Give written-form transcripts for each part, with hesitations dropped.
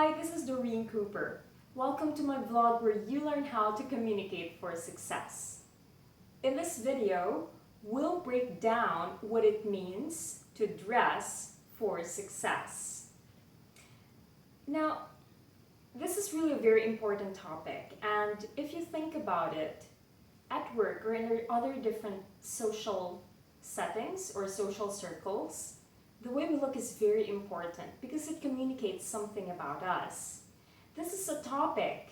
Hi, this is Doreen Cooper. Welcome to my vlog where you learn how to communicate for success. In this video, we'll break down what it means to dress for success. Now, this is really a very important topic, and if you think about it, at work or in other different social settings or social circles, the way we look is very important because it communicates something about us. This is a topic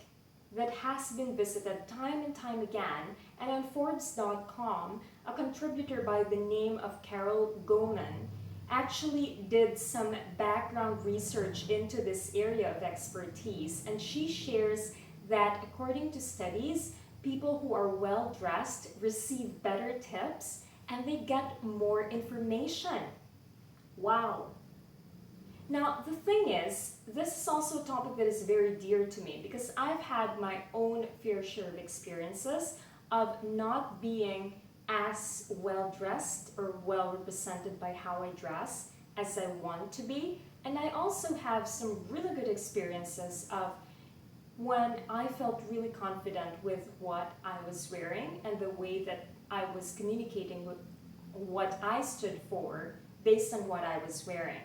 that has been visited time and time again, and on Forbes.com, a contributor by the name of Carol Goman actually did some background research into this area of expertise, and she shares that according to studies, people who are well dressed receive better tips and they get more information. Wow. Now, the thing is, this is also a topic that is very dear to me because I've had my own fair share of experiences of not being as well dressed or well represented by how I dress as I want to be. And I also have some really good experiences of when I felt really confident with what I was wearing and the way that I was communicating with what I stood for based on what I was wearing.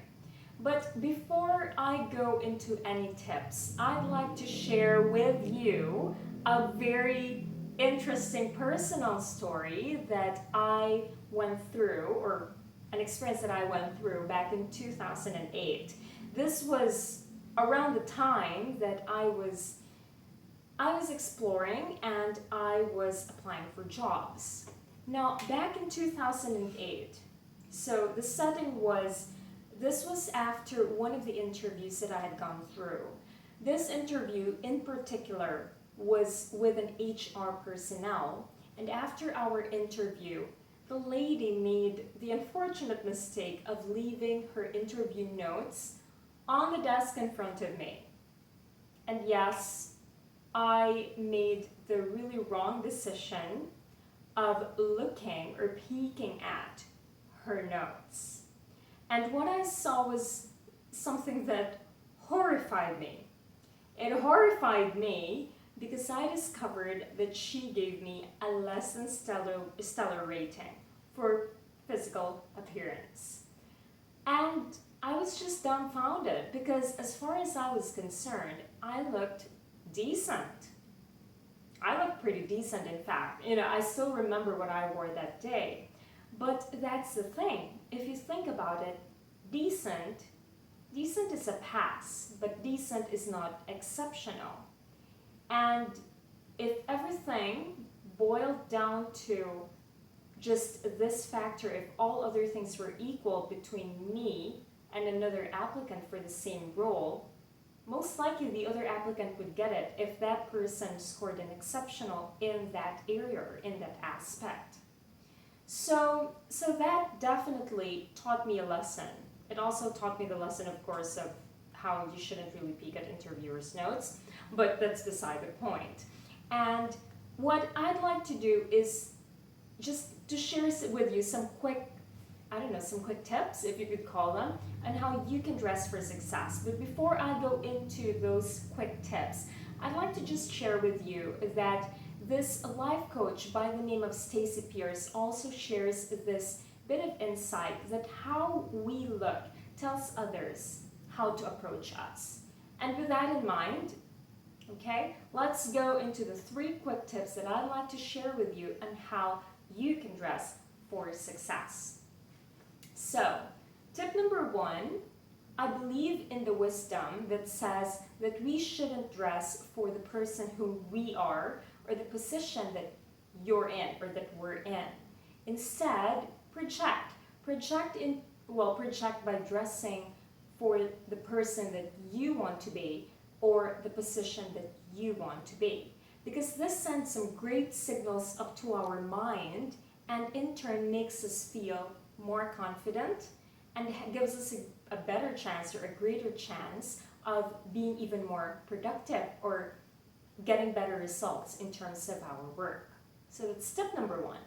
But before I go into any tips, I'd like to share with you a very interesting personal story that I went through, or an experience that I went through back in 2008. This was around the time that I was exploring and I was applying for jobs. Now, back in 2008, so the setting was, this was after one of the interviews that I had gone through. This interview in particular was with an HR personnel, and after our interview, the lady made the unfortunate mistake of leaving her interview notes on the desk in front of me. And yes, I made the really wrong decision of looking or peeking at her notes. And what I saw was something that horrified me. It horrified me because I discovered that she gave me a less than stellar rating for physical appearance. And I was just dumbfounded because as far as I was concerned, I looked decent. I looked pretty decent, in fact. I still remember what I wore that day. But that's the thing. If you think about it, decent is a pass, but decent is not exceptional. And if everything boiled down to just this factor, if all other things were equal between me and another applicant for the same role, most likely the other applicant would get it if that person scored an exceptional in that area or in that aspect. So that definitely taught me a lesson. It also taught me the lesson, of course, of how you shouldn't really peek at interviewers' notes, but that's beside the point. And what I'd like to do is just to share with you some quick tips, if you could call them, on how you can dress for success. But before I go into those quick tips, I'd like to just share with you that this life coach by the name of Stacy Pierce also shares this bit of insight that how we look tells others how to approach us. And with that in mind, okay, let's go into the 3 quick tips that I'd like to share with you on how you can dress for success. So, tip number 1, I believe in the wisdom that says that we shouldn't dress for the person who we are or the position that you're in or that we're in. Instead, project by dressing for the person that you want to be or the position that you want to be. Because this sends some great signals up to our mind and in turn makes us feel more confident and gives us a better chance or a greater chance of being even more productive or getting better results in terms of our work. So that's tip number 1.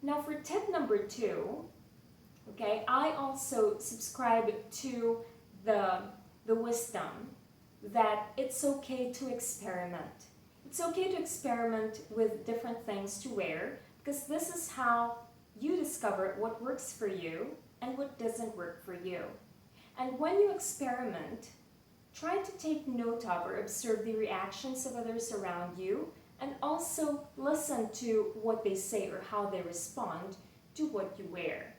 Now for tip number 2, okay, I also subscribe to the wisdom that it's okay to experiment. It's okay to experiment with different things to wear because this is how you discover what works for you and what doesn't work for you. And when you experiment, try to take note of or observe the reactions of others around you and also listen to what they say or how they respond to what you wear.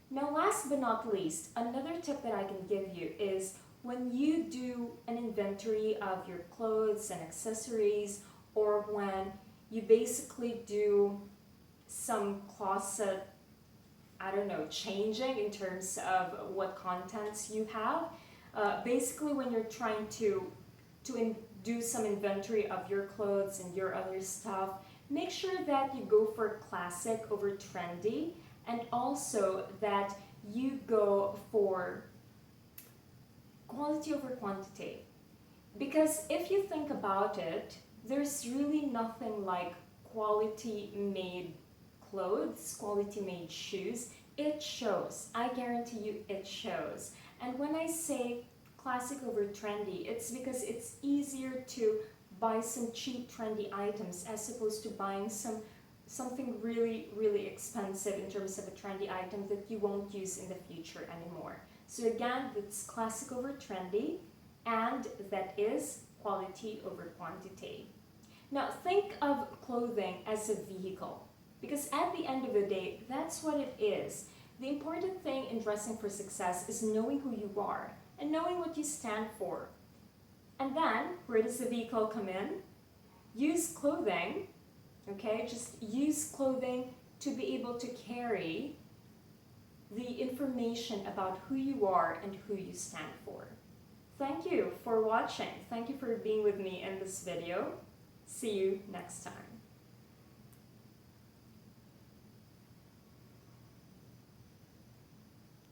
Now, last but not least, another tip that I can give you is when you do an inventory of your clothes and accessories, or when you basically do some closet, changing in terms of what contents you have. Basically, when you're trying to do some inventory of your clothes and your other stuff, make sure that you go for classic over trendy, and also that you go for quality over quantity. Because if you think about it, there's really nothing like quality made clothes, quality made shoes. It shows. I guarantee you it shows. And when I say classic over trendy, it's because it's easier to buy some cheap trendy items as opposed to buying something really, really expensive in terms of a trendy item that you won't use in the future anymore. So again, that's classic over trendy, and that is quality over quantity. Now think of clothing as a vehicle, because at the end of the day, that's what it is. The important thing in dressing for success is knowing who you are and knowing what you stand for. And then, where does the vehicle come in? Use clothing, okay? Just use clothing to be able to carry the information about who you are and who you stand for. Thank you for watching. Thank you for being with me in this video. See you next time.